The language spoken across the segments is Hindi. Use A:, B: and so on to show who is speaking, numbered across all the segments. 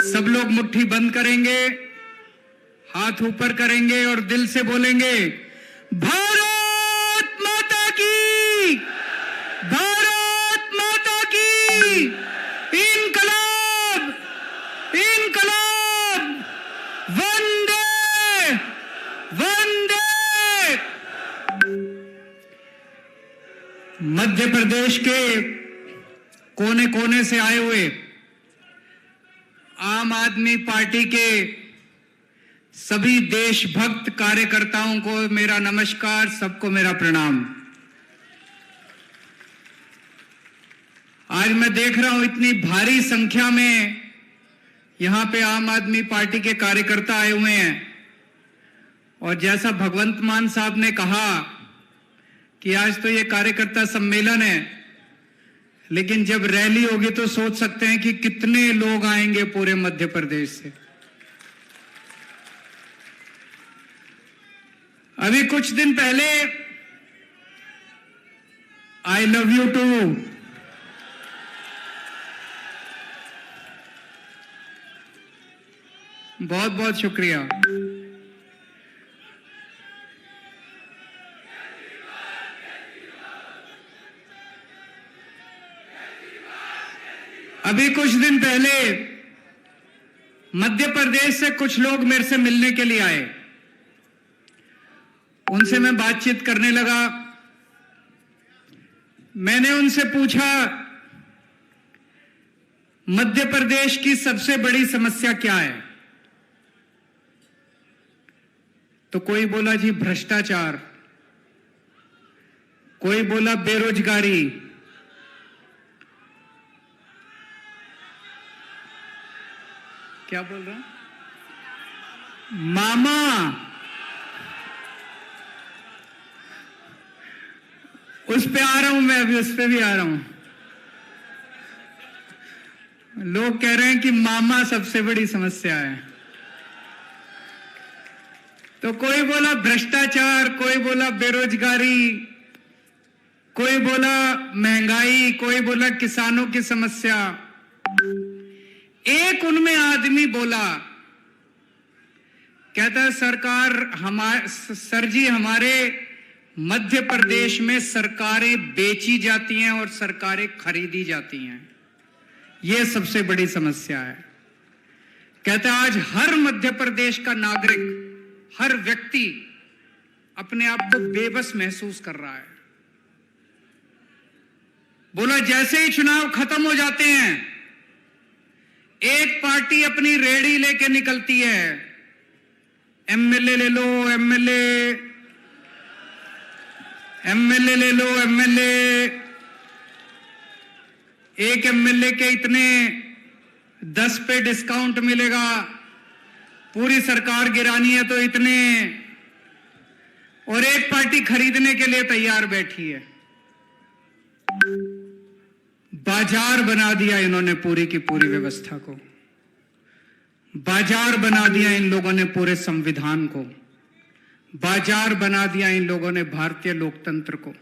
A: सब लोग मुट्ठी बंद करेंगे, हाथ ऊपर करेंगे और दिल से बोलेंगे, भारत माता की, भारत माता की, इनकलाब, इनकलाब, वंदे, वंदे। मध्य प्रदेश के कोने कोने से आए हुए आम आदमी पार्टी के सभी देशभक्त कार्यकर्ताओं को मेरा नमस्कार, सबको मेरा प्रणाम। आज मैं देख रहा हूं इतनी भारी संख्या में यहां पे आम आदमी पार्टी के कार्यकर्ता आए हुए हैं और जैसा भगवंत मान साहब ने कहा कि आज तो ये कार्यकर्ता सम्मेलन है, लेकिन जब रैली होगी तो सोच सकते हैं कि कितने लोग आएंगे पूरे मध्य प्रदेश से। अभी कुछ दिन पहले आई लव यू टू बहुत बहुत शुक्रिया। अभी कुछ दिन पहले मध्य प्रदेश से कुछ लोग मेरे से मिलने के लिए आए। उनसे मैं बातचीत करने लगा। मैंने उनसे पूछा, मध्य प्रदेश की सबसे बड़ी समस्या क्या है? तो कोई बोला जी भ्रष्टाचार, कोई बोला बेरोजगारी, क्या बोल रहा हूं, मामा, उस पे आ रहा हूं मैं, अभी उस पे भी आ रहा हूं। लोग कह रहे हैं कि मामा सबसे बड़ी समस्या है। तो कोई बोला भ्रष्टाचार, कोई बोला बेरोजगारी, कोई बोला महंगाई, कोई बोला किसानों की समस्या। एक उनमें आदमी बोला, कहता है सरकार सर जी, हमारे मध्य प्रदेश में सरकारें बेची जाती हैं और सरकारें खरीदी जाती हैं, यह सबसे बड़ी समस्या है। कहता है आज हर मध्य प्रदेश का नागरिक, हर व्यक्ति अपने आप को बेबस महसूस कर रहा है। बोला जैसे ही चुनाव खत्म हो जाते हैं, एक पार्टी अपनी रेडी लेके निकलती है, एमएलए ले लो, एमएलए ले लो, एमएलए, एक एमएलए के इतने 10 पे डिस्काउंट मिलेगा, पूरी सरकार गिरानी है तो इतने, और एक पार्टी खरीदने के लिए तैयार बैठी है। बाजार बना दिया इन्होंने पूरी की पूरी व्यवस्था को, बाजार बना दिया इन लोगों ने पूरे संविधान को, बाजार बना दिया इन लोगों ने भारतीय लोकतंत्र को।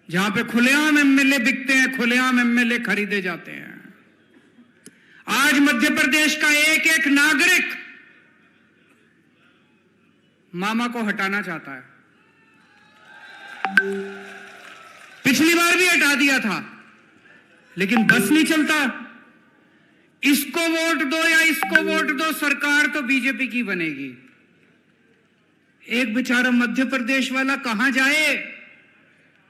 A: जहां पे खुलेआम एमएलए बिकते हैं, खुलेआम एमएलए खरीदे जाते हैं। आज मध्य प्रदेश का एक एक नागरिक मामा को हटाना चाहता है। पिछली बार भी हटा दिया था, लेकिन बस नहीं चलता। इसको वोट दो या इसको वोट दो, सरकार तो बीजेपी की बनेगी। एक बेचारा मध्य प्रदेश वाला कहां जाए?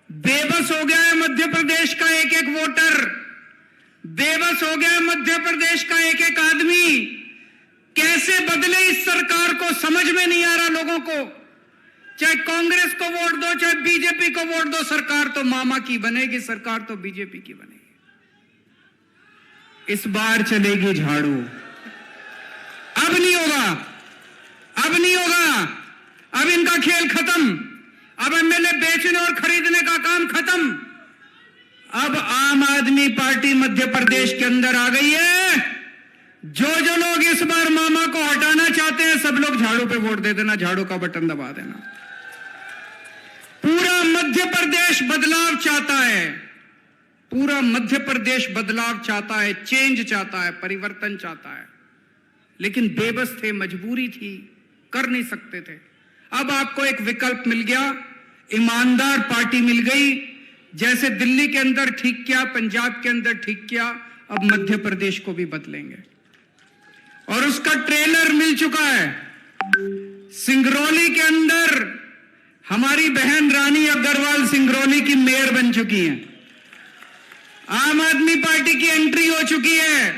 A: बेबस हो गया है मध्य प्रदेश का एक एक वोटर, बेबस हो गया है मध्य प्रदेश का एक एक आदमी। कैसे बदले इस सरकार को समझ में नहीं आ रहा लोगों को। चाहे कांग्रेस को वोट दो, चाहे बीजेपी को वोट दो, सरकार तो मामा की बनेगी, सरकार तो बीजेपी की बनेगी। इस बार चलेगी झाड़ू। अब नहीं होगा, अब नहीं होगा, अब इनका खेल खत्म। अब एमएलए बेचने और खरीदने का काम खत्म। अब आम आदमी पार्टी मध्य प्रदेश के अंदर आ गई है। जो लोग इस बार मामा को हटाना चाहते हैं, सब लोग झाड़ू पे वोट दे देना, झाड़ू का बटन दबा देना। पूरा मध्य प्रदेश बदलाव चाहता है। पूरा मध्य प्रदेश बदलाव चाहता है, चेंज चाहता है, परिवर्तन चाहता है, लेकिन बेबस थे, मजबूरी थी, कर नहीं सकते थे। अब आपको एक विकल्प मिल गया, ईमानदार पार्टी मिल गई। जैसे दिल्ली के अंदर ठीक किया, पंजाब के अंदर ठीक किया, अब मध्य प्रदेश को भी बदलेंगे और उसका ट्रेलर मिल चुका है। सिंगरौली के अंदर हमारी बहन रानी अग्रवाल सिंगरौली की मेयर बन चुकी हैं। आम आदमी पार्टी की एंट्री हो चुकी है,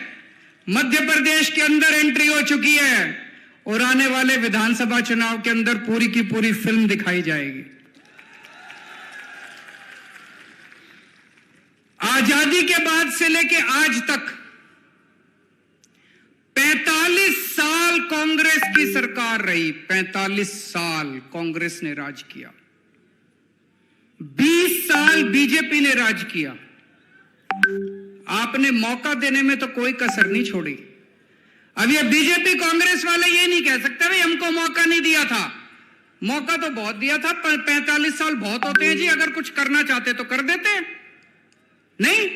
A: मध्य प्रदेश के अंदर एंट्री हो चुकी है और आने वाले विधानसभा चुनाव के अंदर पूरी की पूरी फिल्म दिखाई जाएगी। आजादी के बाद से लेके आज तक 45 साल कांग्रेस की सरकार रही, 45 साल कांग्रेस ने राज किया, 20 साल बीजेपी ने राज किया। आपने मौका देने में तो कोई कसर नहीं छोड़ी। अब ये बीजेपी कांग्रेस वाले ये नहीं कह सकते भाई हमको मौका नहीं दिया था, मौका तो बहुत दिया था। 45 साल बहुत होते हैं जी, अगर कुछ करना चाहते तो कर देते, नहीं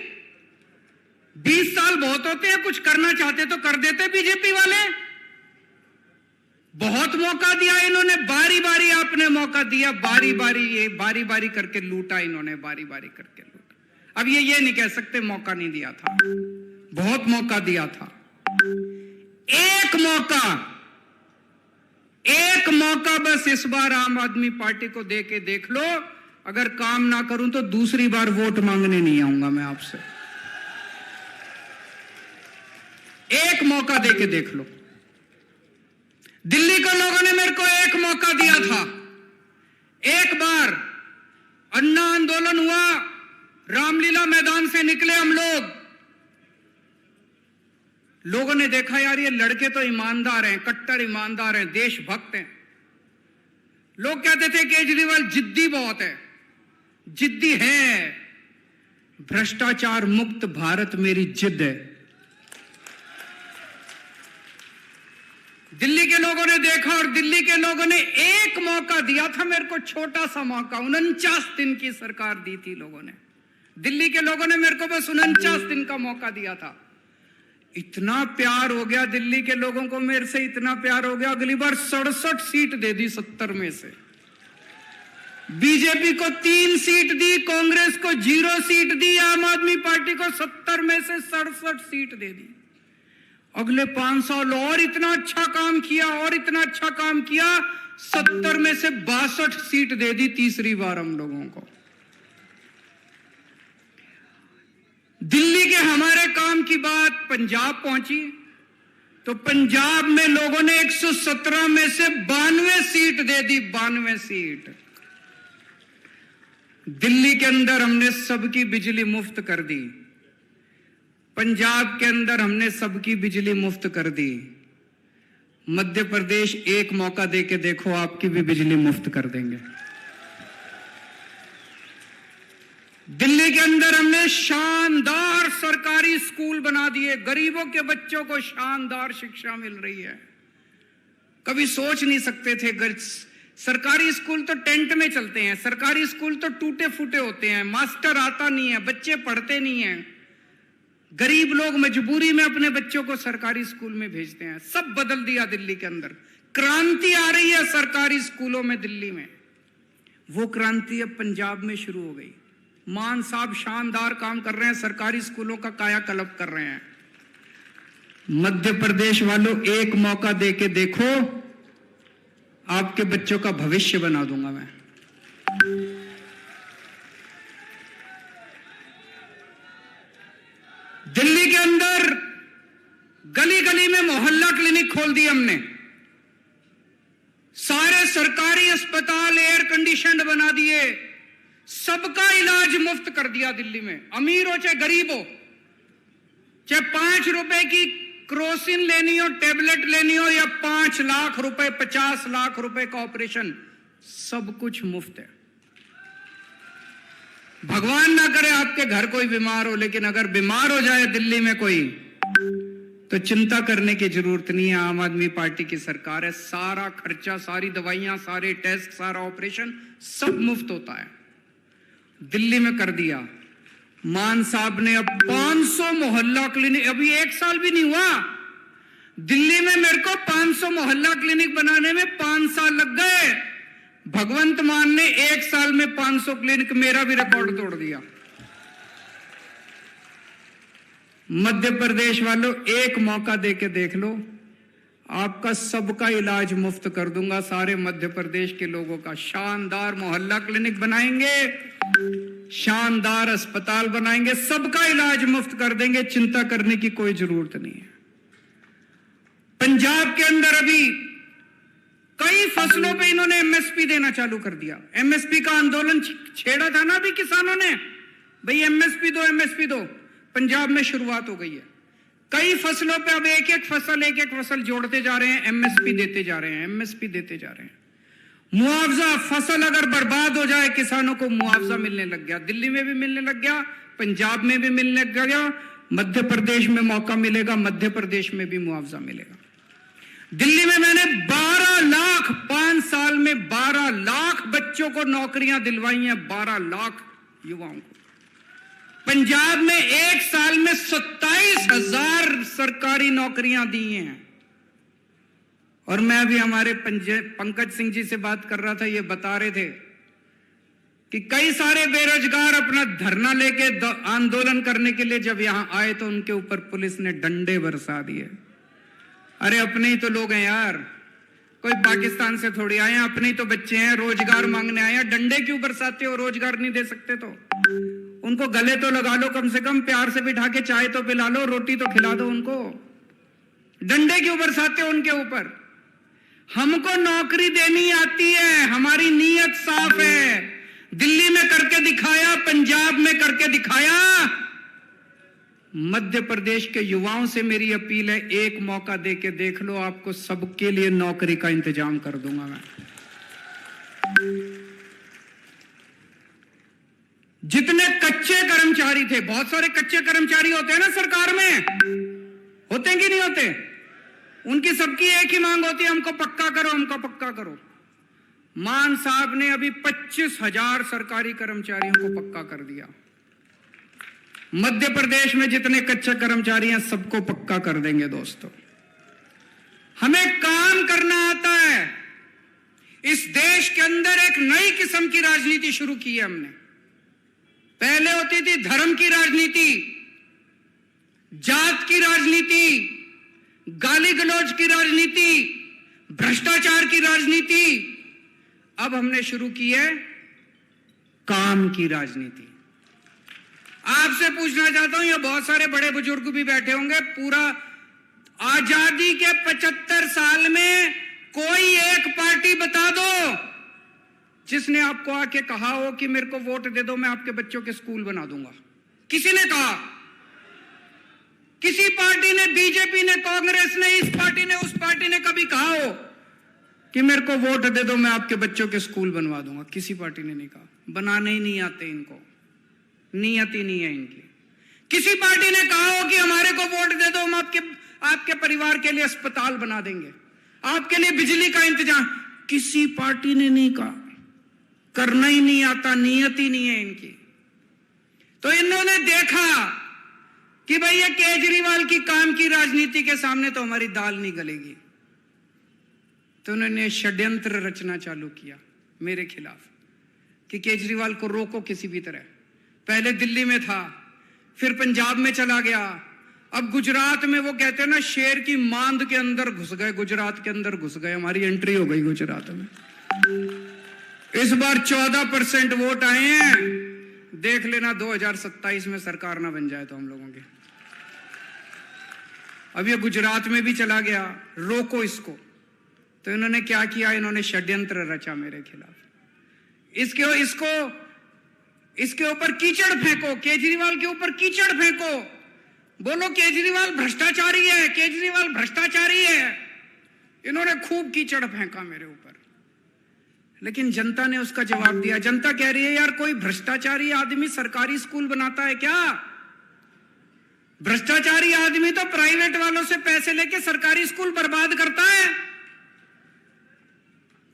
A: 20 साल बहुत होते हैं, कुछ करना चाहते तो कर देते। बीजेपी वाले बहुत मौका दिया इन्होंने, बारी बारी आपने मौका दिया, बारी बारी ये बारी बारी करके लूटा इन्होंने, बारी बारी करके लूटा। अब ये नहीं कह सकते मौका नहीं दिया था, बहुत मौका दिया था। एक मौका बस इस बार आम आदमी पार्टी को दे के देख लो। अगर काम ना करूं तो दूसरी बार वोट मांगने नहीं आऊंगा मैं आपसे। एक मौका दे के देख लो। दिल्ली के लोगों ने मेरे को एक मौका दिया था, एक बार अन्ना आंदोलन हुआ, रामलीला मैदान से निकले हम लोगों ने देखा यार ये लड़के तो ईमानदार हैं, कट्टर ईमानदार हैं, देशभक्त हैं। लोग कहते थे केजरीवाल जिद्दी बहुत है, जिद्दी है, भ्रष्टाचार मुक्त भारत मेरी जिद है। दिल्ली के लोगों ने देखा और दिल्ली के लोगों ने एक मौका दिया था मेरे को, छोटा सा मौका, 49 दिन की सरकार दी थी लोगों ने। दिल्ली के लोगों ने मेरे को बस 49 दिन का मौका दिया था। इतना प्यार हो गया दिल्ली के लोगों को मेरे से, इतना प्यार हो गया, अगली बार 67 सीट दे दी 70 में से। बीजेपी को 3 सीट दी, कांग्रेस को 0 सीट दी, आम आदमी पार्टी को 70 में से 67 सीट दे दी। अगले 5 साल और इतना अच्छा काम किया, और इतना अच्छा काम किया, 70 में से 62 सीट दे दी तीसरी बार हम लोगों को। दिल्ली के हमारे काम की बात पंजाब पहुंची तो पंजाब में लोगों ने 117 में से 92 सीट दे दी, 92 सीट। दिल्ली के अंदर हमने सबकी बिजली मुफ्त कर दी, पंजाब के अंदर हमने सबकी बिजली मुफ्त कर दी। मध्य प्रदेश एक मौका दे के देखो, आपकी भी बिजली मुफ्त कर देंगे। दिल्ली के अंदर हमने शानदार सरकारी स्कूल बना दिए, गरीबों के बच्चों को शानदार शिक्षा मिल रही है। कभी सोच नहीं सकते थे, सरकारी स्कूल तो टेंट में चलते हैं, सरकारी स्कूल तो टूटे फूटे होते हैं, मास्टर आता नहीं है, बच्चे पढ़ते नहीं हैं, गरीब लोग मजबूरी में अपने बच्चों को सरकारी स्कूल में भेजते हैं। सब बदल दिया दिल्ली के अंदर, क्रांति आ रही है सरकारी स्कूलों में दिल्ली में। वो क्रांति अब पंजाब में शुरू हो गई। मान साहब शानदार काम कर रहे हैं, सरकारी स्कूलों का कायाकल्प कर रहे हैं। मध्य प्रदेश वालों एक मौका दे के देखो, आपके बच्चों का भविष्य बना दूंगा मैं। दिल्ली के अंदर गली गली में मोहल्ला क्लिनिक खोल दिए हमने, सारे सरकारी अस्पताल एयर कंडीशनड बना दिए, सबका इलाज मुफ्त कर दिया दिल्ली में। अमीर हो चाहे गरीब हो, चाहे 5 रुपए की क्रोसिन लेनी हो, टेबलेट लेनी हो, या 5 लाख रुपए 50 लाख रुपए का ऑपरेशन, सब कुछ मुफ्त है। भगवान ना करे आपके घर कोई बीमार हो, लेकिन अगर बीमार हो जाए दिल्ली में कोई, तो चिंता करने की जरूरत नहीं है। आम आदमी पार्टी की सरकार है, सारा खर्चा, सारी दवाइयां, सारे टेस्ट, सारा ऑपरेशन सब मुफ्त होता है। दिल्ली में कर दिया। मान साहब ने अब 500 मोहल्ला क्लिनिक, अभी 1 साल भी नहीं हुआ, दिल्ली में मेरे को 500 मोहल्ला क्लिनिक बनाने में 5 साल लग गए। भगवंत मान ने 1 साल में 500 क्लिनिक, मेरा भी रिकॉर्ड तोड़ दिया। मध्य प्रदेश वालों, एक मौका देके देख लो, आपका सबका इलाज मुफ्त कर दूंगा। सारे मध्य प्रदेश के लोगों का शानदार मोहल्ला क्लिनिक बनाएंगे, शानदार अस्पताल बनाएंगे, सबका इलाज मुफ्त कर देंगे, चिंता करने की कोई जरूरत नहीं है। पंजाब के अंदर अभी कई फसलों पे इन्होंने एमएसपी देना चालू कर दिया। एमएसपी का आंदोलन छेड़ा था ना अभी किसानों ने, भाई एमएसपी दो, एमएसपी दो। पंजाब में शुरुआत हो गई है, कई फसलों पे अब एक एक फसल जोड़ते जा रहे हैं, एमएसपी देते जा रहे हैं, एमएसपी देते जा रहे हैं। मुआवजा, फसल अगर बर्बाद हो जाए किसानों को मुआवजा मिलने लग गया, दिल्ली में भी मिलने लग गया, पंजाब में भी मिलने लग गया, मध्य प्रदेश में मौका मिलेगा, मध्य प्रदेश में भी मुआवजा मिलेगा। दिल्ली में मैंने 12 लाख 5 साल में 12 लाख बच्चों को नौकरियां दिलवाई हैं, 12 लाख युवाओं को। पंजाब में 1 साल में 27,000 सरकारी नौकरियां दी हैं। और मैं अभी हमारे पंकज सिंह जी से बात कर रहा था, ये बता रहे थे कि कई सारे बेरोजगार अपना धरना लेके आंदोलन करने के लिए जब यहां आए तो उनके ऊपर पुलिस ने डंडे बरसा दिए। अरे अपने ही तो लोग हैं यार, कोई पाकिस्तान से थोड़ी आए हैं, अपने ही तो बच्चे हैं, रोजगार मांगने आए हैं, डंडे क्यों बरसाते हो? रोजगार नहीं दे सकते तो उनको गले तो लगा लो, कम से कम प्यार से बिठा के चाय तो पिला लो, रोटी तो खिला दो उनको, डंडे क्यों बरसाते हो उनके ऊपर? हमको नौकरी देनी आती है, हमारी नीयत साफ है। दिल्ली में करके दिखाया, पंजाब में करके दिखाया। मध्य प्रदेश के युवाओं से मेरी अपील है, एक मौका देके देख लो, आपको सबके लिए नौकरी का इंतजाम कर दूंगा मैं। जितने कच्चे कर्मचारी थे, बहुत सारे कच्चे कर्मचारी होते हैं ना सरकार में, होते हैं कि नहीं होते? उनकी सबकी एक ही मांग होती है, हमको पक्का करो, हमको पक्का करो। मान साहब ने अभी 25,000 सरकारी कर्मचारियों को पक्का कर दिया। मध्य प्रदेश में जितने कच्चे कर्मचारी हैं सबको पक्का कर देंगे दोस्तों। हमें काम करना आता है। इस देश के अंदर एक नई किस्म की राजनीति शुरू की है हमने। पहले होती थी धर्म की राजनीति, जात की राजनीति, गाली गलौज की राजनीति, भ्रष्टाचार की राजनीति। अब हमने शुरू की है काम की राजनीति। आपसे पूछना चाहता हूं, ये बहुत सारे बड़े बुजुर्ग भी बैठे होंगे, पूरा आजादी के 75 साल में कोई एक पार्टी बता दो जिसने आपको आके कहा हो कि मेरे को वोट दे दो, मैं आपके बच्चों के स्कूल बना दूंगा। किसी ने कहा? किसी पार्टी ने, बीजेपी ने, कांग्रेस ने, इस पार्टी ने, उस पार्टी ने कभी कहा हो कि मेरे को वोट दे दो, मैं आपके बच्चों के स्कूल बनवा दूंगा? किसी पार्टी ने नहीं कहा। बनाने ही नहीं आते इनको, नियत ही नहीं है इनकी। किसी पार्टी ने कहा हो कि हमारे को वोट दे दो, हम आपके परिवार के लिए अस्पताल बना देंगे, आपके लिए बिजली का इंतजाम? किसी पार्टी ने नहीं कहा। करना ही नहीं आता, नियत ही नहीं है इनकी। तो इन्होंने देखा कि भाई ये केजरीवाल की काम की राजनीति के सामने तो हमारी दाल नहीं गलेगी, तो उन्होंने षड्यंत्र रचना चालू किया मेरे खिलाफ कि केजरीवाल को रोको किसी भी तरह। पहले दिल्ली में था, फिर पंजाब में चला गया, अब गुजरात में वो कहते हैं ना शेर की मांद के अंदर घुस गए, गुजरात के अंदर घुस गए, हमारी एंट्री हो गई गुजरात में। इस बार 14% वोट आए हैं, देख लेना 2027 में सरकार ना बन जाए तो हम लोगों की। अब ये गुजरात में भी चला गया, रोको इसको। तो इन्होंने क्या किया? इन्होंने षड्यंत्र रचा मेरे खिलाफ। इसके ऊपर कीचड़ फेंको, केजरीवाल के ऊपर कीचड़ फेंको, बोलो केजरीवाल भ्रष्टाचारी है, केजरीवाल भ्रष्टाचारी है। इन्होंने खूब कीचड़ फेंका मेरे ऊपर, लेकिन जनता ने उसका जवाब दिया। जनता कह रही है यार कोई भ्रष्टाचारी आदमी सरकारी स्कूल बनाता है क्या? भ्रष्टाचारी आदमी तो प्राइवेट वालों से पैसे लेके सरकारी स्कूल बर्बाद करता है।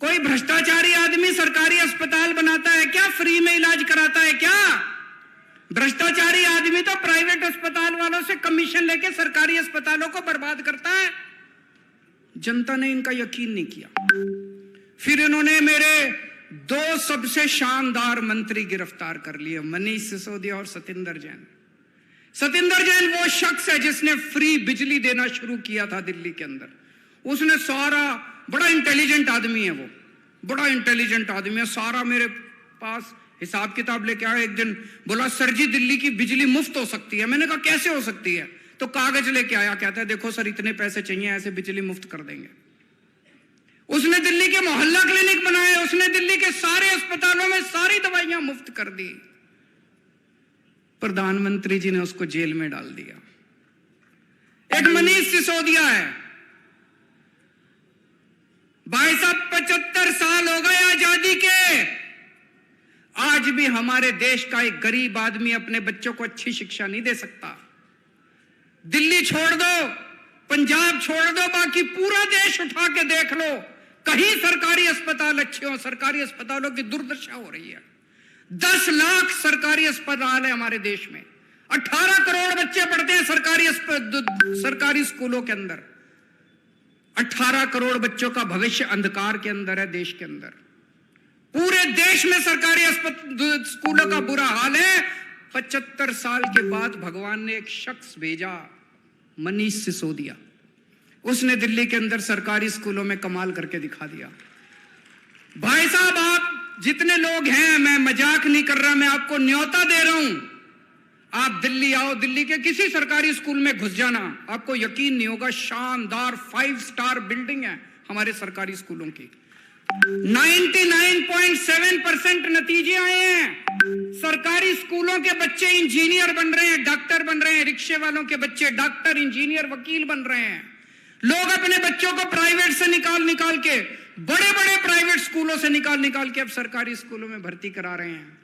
A: कोई भ्रष्टाचारी आदमी सरकारी अस्पताल बनाता है क्या? फ्री में इलाज कराता है क्या? भ्रष्टाचारी आदमी तो प्राइवेट अस्पताल वालों से कमीशन लेके सरकारी अस्पतालों को बर्बाद करता है। जनता ने इनका यकीन नहीं किया। फिर इन्होंने मेरे दो सबसे शानदार मंत्री गिरफ्तार कर लिए, मनीष सिसोदिया और सतिंदर जैन। सतिंदर जैन वो शख्स है जिसने फ्री बिजली देना शुरू किया था दिल्ली के अंदर। उसने सारा, बड़ा इंटेलिजेंट आदमी है वो, बड़ा इंटेलिजेंट आदमी है, सारा मेरे पास हिसाब किताब लेके आया। एक दिन बोला, सर जी दिल्ली की बिजली मुफ्त हो सकती है। मैंने कहा कैसे हो सकती है? तो कागज लेके आया, कहता है देखो सर इतने पैसे चाहिए, ऐसे बिजली मुफ्त कर देंगे। उसने दिल्ली के मोहल्ला क्लिनिक बनाए, उसने दिल्ली के सारे अस्पतालों में सारी दवाइयां मुफ्त कर दी। प्रधानमंत्री जी ने उसको जेल में डाल दिया। एक मनीष सिसोदिया है, भाई साहब 75 साल हो गए आजादी के, आज भी हमारे देश का एक गरीब आदमी अपने बच्चों को अच्छी शिक्षा नहीं दे सकता। दिल्ली छोड़ दो, पंजाब छोड़ दो, बाकी पूरा देश उठा के देख लो, कहीं सरकारी अस्पताल अच्छे हो। सरकारी अस्पतालों की दुर्दशा हो रही है। 10 लाख सरकारी अस्पताल है हमारे देश में, 18 करोड़ बच्चे पढ़ते हैं सरकारी स्कूलों के अंदर। 18 करोड़ बच्चों का भविष्य अंधकार के अंदर है देश के अंदर। पूरे देश में सरकारी स्कूलों का बुरा हाल है। 75 साल के बाद भगवान ने एक शख्स भेजा, मनीष सिसोदिया। उसने दिल्ली के अंदर सरकारी स्कूलों में कमाल करके दिखा दिया। भाई साहब आप जितने लोग हैं, मैं मजाक नहीं कर रहा, मैं आपको न्योता दे रहा हूं, आप दिल्ली आओ, दिल्ली के किसी सरकारी स्कूल में घुस जाना, आपको यकीन नहीं होगा, शानदार 5 स्टार बिल्डिंग है हमारे सरकारी स्कूलों की। 99.7% नतीजे आए हैं। सरकारी स्कूलों के बच्चे इंजीनियर बन रहे हैं, डॉक्टर बन रहे हैं, रिक्शे वालों के बच्चे डॉक्टर, इंजीनियर, वकील बन रहे हैं। लोग अपने बच्चों को प्राइवेट से निकाल के, बड़े बड़े प्राइवेट स्कूलों से निकाल के अब सरकारी स्कूलों में भर्ती करा रहे हैं।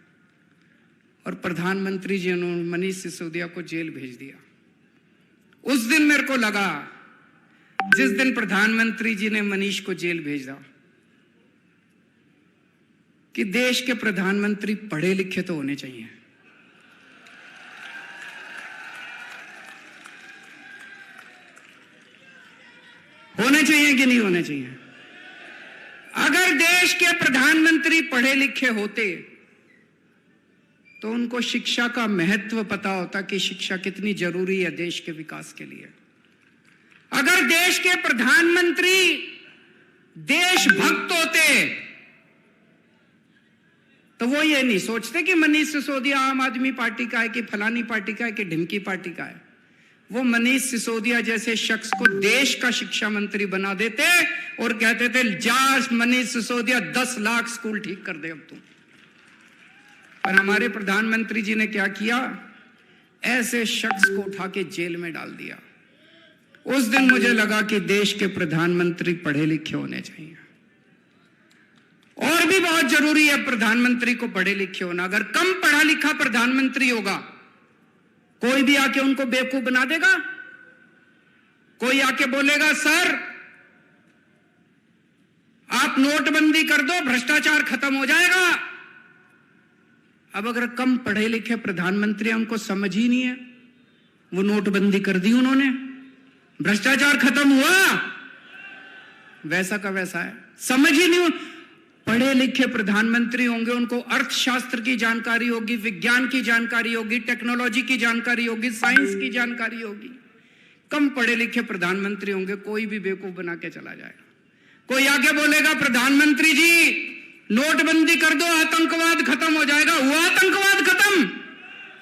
A: और प्रधानमंत्री जी ने मनीष सिसोदिया को जेल भेज दिया। उस दिन मेरे को लगा, जिस दिन प्रधानमंत्री जी ने मनीष को जेल भेजा, कि देश के प्रधानमंत्री पढ़े लिखे तो होने चाहिए। होने चाहिए कि नहीं होने चाहिए? अगर देश के प्रधानमंत्री पढ़े लिखे होते तो उनको शिक्षा का महत्व पता होता कि शिक्षा कितनी जरूरी है देश के विकास के लिए। अगर देश के प्रधानमंत्री देशभक्त होते तो वो ये नहीं सोचते कि मनीष सिसोदिया आम आदमी पार्टी का है कि फलानी पार्टी का है कि ढिमकी पार्टी का है। वो मनीष सिसोदिया जैसे शख्स को देश का शिक्षा मंत्री बना देते और कहते थे, जा मनीष सिसोदिया 10 लाख स्कूल ठीक कर दे अब तुम। पर हमारे प्रधानमंत्री जी ने क्या किया? ऐसे शख्स को उठा के जेल में डाल दिया। उस दिन मुझे लगा कि देश के प्रधानमंत्री पढ़े लिखे होने चाहिए। और भी बहुत जरूरी है प्रधानमंत्री को पढ़े लिखे होना। अगर कम पढ़ा लिखा प्रधानमंत्री होगा, कोई भी आके उनको बेवकूफ बना देगा। कोई आके बोलेगा, सर आप नोटबंदी कर दो, भ्रष्टाचार खत्म हो जाएगा। अब अगर कम पढ़े लिखे प्रधानमंत्री, उनको समझ ही नहीं है, वो नोटबंदी कर दी उन्होंने, भ्रष्टाचार खत्म हुआ, वैसा का वैसा है, समझ ही नहीं। पढ़े लिखे प्रधानमंत्री होंगे, उनको अर्थशास्त्र की जानकारी होगी, विज्ञान की जानकारी होगी, टेक्नोलॉजी की जानकारी होगी, साइंस की जानकारी होगी। कम पढ़े लिखे प्रधानमंत्री होंगे, कोई भी बेवकूफ बना के चला जाएगा। कोई आगे बोलेगा, प्रधानमंत्री जी नोटबंदी कर दो, आतंकवाद खत्म हो जाएगा। हुआ आतंकवाद खत्म?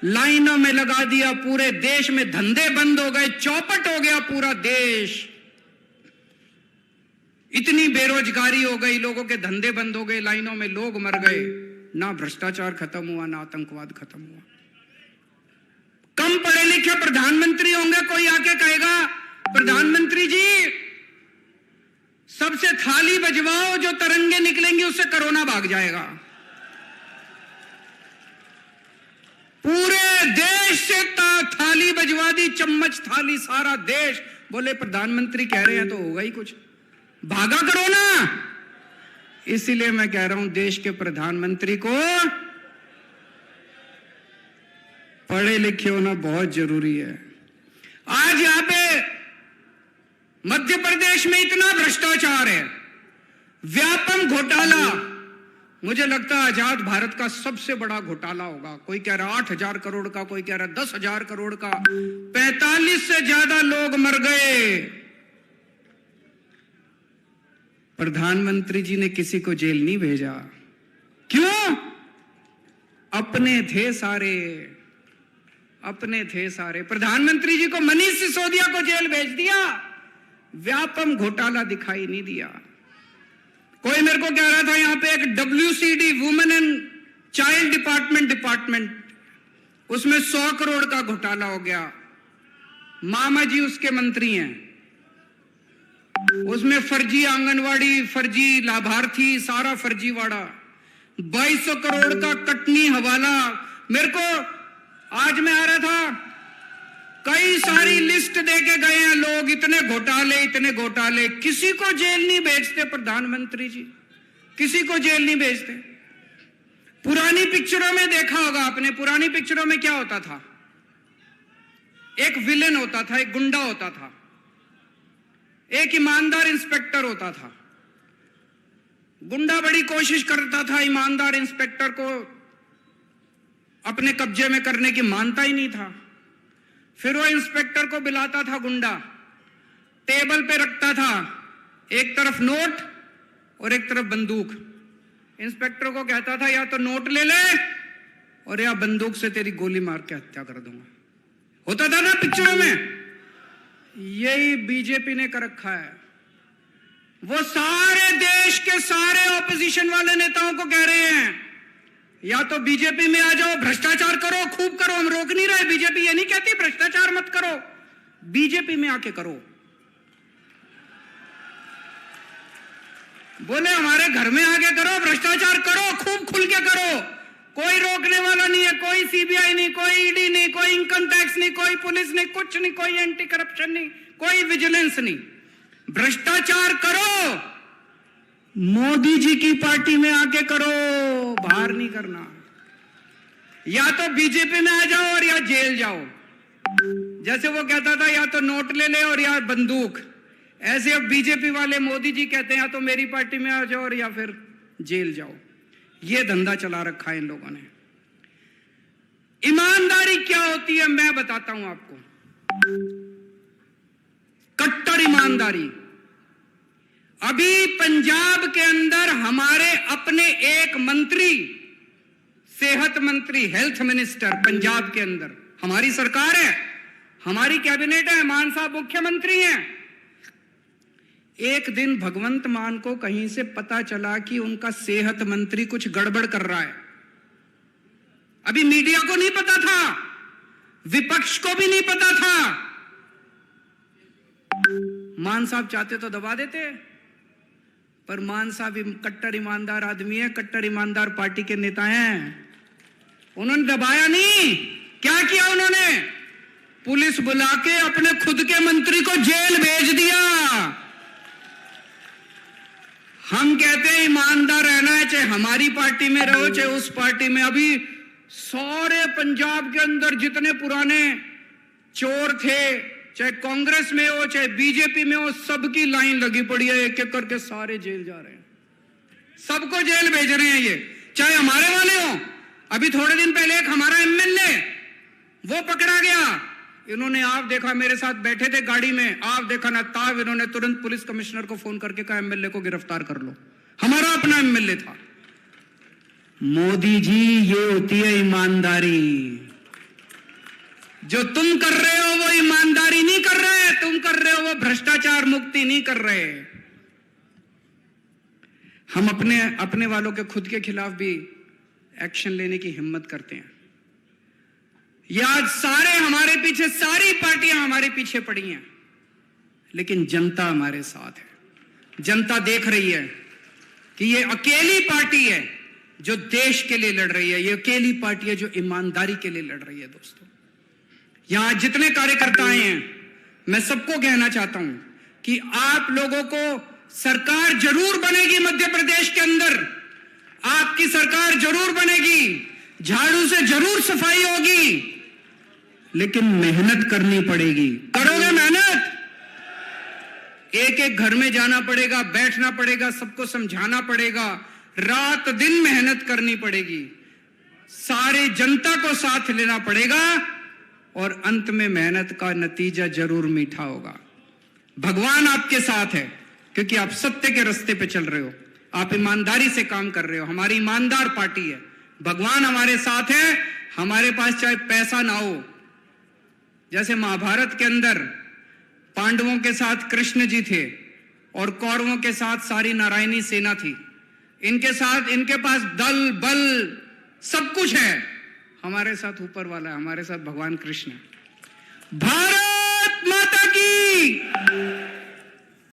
A: लाइनों में लगा दिया, पूरे देश में धंधे बंद हो गए, चौपट हो गया पूरा देश। इतनी बेरोजगारी हो गई, लोगों के धंधे बंद हो गए, लाइनों में लोग मर गए। ना भ्रष्टाचार खत्म हुआ, ना आतंकवाद खत्म हुआ। कम पढ़े लिखे प्रधानमंत्री होंगे, कोई आके कहेगा, प्रधानमंत्री जी सबसे थाली बजवाओ, जो तरंगे निकलेंगी उससे कोरोना भाग जाएगा। पूरे देश से थाली बजवा दी, चम्मच थाली, सारा देश। बोले प्रधानमंत्री कह रहे हैं तो होगा ही कुछ, भागा कोरोना। इसीलिए मैं कह रहा हूं, देश के प्रधानमंत्री को पढ़े लिखे होना बहुत जरूरी है। आज यहां पे मध्य प्रदेश में इतना भ्रष्टाचार है, व्यापम घोटाला, मुझे लगता है आजाद भारत का सबसे बड़ा घोटाला होगा। कोई कह रहा 8,000 करोड़ का, कोई कह रहा 10,000 करोड़ का। 45 से ज्यादा लोग मर गए। प्रधानमंत्री जी ने किसी को जेल नहीं भेजा। क्यों? अपने थे सारे, अपने थे सारे। प्रधानमंत्री जी को मनीष सिसोदिया को जेल भेज दिया, व्यापम घोटाला दिखाई नहीं दिया। कोई मेरे को कह रहा था यहां पे एक WCD women and child department, उसमें 100 करोड़ का घोटाला हो गया। मामा जी उसके मंत्री हैं, उसमें फर्जी आंगनवाड़ी, फर्जी लाभार्थी, सारा फर्जीवाड़ा। 2200 करोड़ का कटनी हवाला। मेरे को आज मैं आ रहा था, कई सारी लिस्ट देके गए हैं लोग, इतने घोटाले, इतने घोटाले। किसी को जेल नहीं भेजते प्रधानमंत्री जी, किसी को जेल नहीं भेजते। पुरानी पिक्चरों में देखा होगा आपने, पुरानी पिक्चरों में क्या होता था? एक विलेन होता था, एक गुंडा होता था, एक ईमानदार इंस्पेक्टर होता था। गुंडा बड़ी कोशिश करता था ईमानदार इंस्पेक्टर को अपने कब्जे में करने की, मानता ही नहीं था। फिर वो इंस्पेक्टर को बुलाता था गुंडा, टेबल पे रखता था एक तरफ नोट और एक तरफ बंदूक। इंस्पेक्टर को कहता था या तो नोट ले ले और या बंदूक से तेरी गोली मार के हत्या कर दूंगा। होता था ना पिक्चरों में। यही बीजेपी ने कर रखा है। वो सारे देश के सारे ऑपोजिशन वाले नेताओं को कह रहे हैं या तो बीजेपी में आ जाओ, भ्रष्टाचार करो, खूब करो। हम रोक नहीं रहे, बीजेपी ये नहीं कहती भ्रष्टाचार मत करो, बीजेपी में आके करो। बोले हमारे घर में आके करो, भ्रष्टाचार करो, खूब खुल के करो, कोई रोकने वाला नहीं है। कोई सीबीआई नहीं, कोई ईडी नहीं, कोई इनकम टैक्स नहीं, कोई पुलिस नहीं, कुछ नहीं, कोई एंटी करप्शन नहीं, कोई विजिलेंस नहीं। भ्रष्टाचार करो, मोदी जी की पार्टी में आके करो, बाहर नहीं करना। या तो बीजेपी में आ जाओ और या जेल जाओ। जैसे वो कहता था या तो नोट ले ले और या बंदूक, ऐसे अब बीजेपी वाले मोदी जी कहते हैं या तो मेरी पार्टी में आ जाओ और या फिर जेल जाओ। ये धंधा चला रखा है इन लोगों ने। ईमानदारी क्या होती है मैं बताता हूं आपको। कट्टर ईमानदारी। अभी पंजाब के अंदर हमारे अपने एक मंत्री, सेहत मंत्री, हेल्थ मिनिस्टर पंजाब के अंदर, हमारी सरकार है, हमारी कैबिनेट है, मान साहब मुख्यमंत्री हैं। एक दिन भगवंत मान को कहीं से पता चला कि उनका सेहत मंत्री कुछ गड़बड़ कर रहा है। अभी मीडिया को नहीं पता था, विपक्ष को भी नहीं पता था। मान साहब चाहते तो दबा देते, पर मान साहब कट्टर ईमानदार आदमी है, कट्टर ईमानदार पार्टी के नेता हैं। उन्होंने दबाया नहीं। क्या किया उन्होंने? पुलिस बुला के अपने खुद के मंत्री को जेल भेज दिया। हम कहते हैं ईमानदार रहना है, चाहे हमारी पार्टी में रहो चाहे उस पार्टी में। अभी सारे पंजाब के अंदर जितने पुराने चोर थे, चाहे कांग्रेस में हो चाहे बीजेपी में हो, सबकी लाइन लगी पड़ी है, एक एक करके सारे जेल जा रहे हैं, सबको जेल भेज रहे हैं ये, चाहे हमारे वाले हो। अभी थोड़े दिन पहले एक हमारा एमएलए वो पकड़ा गया। इन्होंने आप देखा, मेरे साथ बैठे थे गाड़ी में, आप देखा ना ताब, इन्होंने तुरंत पुलिस कमिश्नर को फोन करके कहा एमएलए को गिरफ्तार कर लो। हमारा अपना एमएलए था। मोदी जी, ये होती है ईमानदारी। जो तुम कर रहे हो वो ईमानदारी नहीं कर रहे, तुम कर रहे हो वो भ्रष्टाचार मुक्ति नहीं कर रहे। हम अपने वालों के खुद के खिलाफ भी एक्शन लेने की हिम्मत करते हैं। ये आज सारे हमारे पीछे, सारी पार्टियां हमारे पीछे पड़ी हैं, लेकिन जनता हमारे साथ है। जनता देख रही है कि ये अकेली पार्टी है जो देश के लिए लड़ रही है, ये अकेली पार्टी है जो ईमानदारी के लिए लड़ रही है। दोस्तों, यहां जितने कार्यकर्ता आए हैं, मैं सबको कहना चाहता हूं कि आप लोगों को सरकार जरूर बनेगी मध्य प्रदेश के अंदर, आपकी सरकार जरूर बनेगी, झाड़ू से जरूर सफाई होगी, लेकिन मेहनत करनी पड़ेगी। करोगे मेहनत? एक एक घर में जाना पड़ेगा, बैठना पड़ेगा, सबको समझाना पड़ेगा, रात दिन मेहनत करनी पड़ेगी, सारे जनता को साथ लेना पड़ेगा और अंत में मेहनत का नतीजा जरूर मीठा होगा। भगवान आपके साथ है क्योंकि आप सत्य के रास्ते पे चल रहे हो, आप ईमानदारी से काम कर रहे हो। हमारी ईमानदार पार्टी है, भगवान हमारे साथ है। हमारे पास चाहे पैसा ना हो, जैसे महाभारत के अंदर पांडवों के साथ कृष्ण जी थे और कौरवों के साथ सारी नारायणी सेना थी, इनके साथ इनके पास दल बल सब कुछ है, हमारे साथ ऊपर वाला है, हमारे साथ भगवान कृष्ण है। भारत माता की